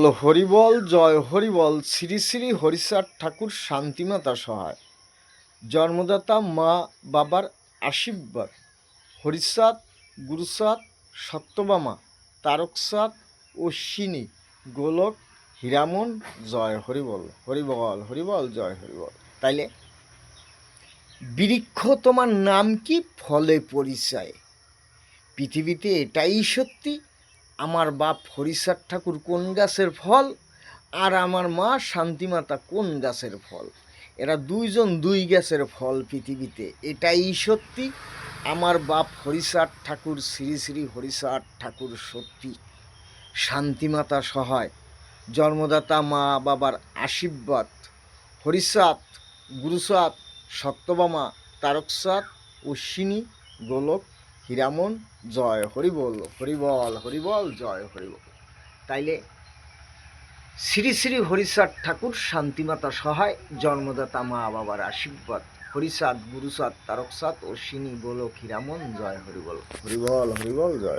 হরিবল জয় হরিবল শ্রী শ্রী হরিচাঁদ ঠাকুর শান্তিমাতা সহায়। জন্মদাতা মা বাবার আশীর্বাদ। হরিচাঁদ, গুরুচাঁদ, সত্যভামা, তারকচাঁদ, অশ্বিনী, গোলক, হীরামন, জয় হরিবল। হরিবল হরিবল জয় হরিবল। তাইলে বৃক্ষ তোমার নাম কি, ফলে পরিচয়। পৃথিবীতে এটাই সত্যি, আমার বাপ হরিচাঁদ ঠাকুর কোন গাছের ফল, আর আমার মা শান্তিমাতা কোন গাছের ফল। এরা দুইজন দুই গাছের ফল পৃথিবীতে, এটাই সত্যি। আমার বাপ হরিচাঁদ ঠাকুর, শ্রী শ্রী হরিচাঁদ ঠাকুর সত্যি। শান্তিমাতা সহায়, জন্মদাতা মা বাবার আশীর্বাদ। হরিচাঁদ, গুরুচাঁদ, সত্যভামা, তারকচাঁদ, অশ্বিনী, গোলক, হীরামন, জয় হরিবল। হরিবল হরিবল জয় হরিবল। তাইলে শ্রী শ্রী হরিচাঁদ ঠাকুর শান্তিমাতা সহায়, জন্মদাতা মা বাবার আশীর্বাদ। হরিচাঁদ, গুরুচাঁদ, তারকচাঁদ, অশ্বিনী, গোলক, হীরামন, জয় হরিবল। হরিবল হরিবল জয়।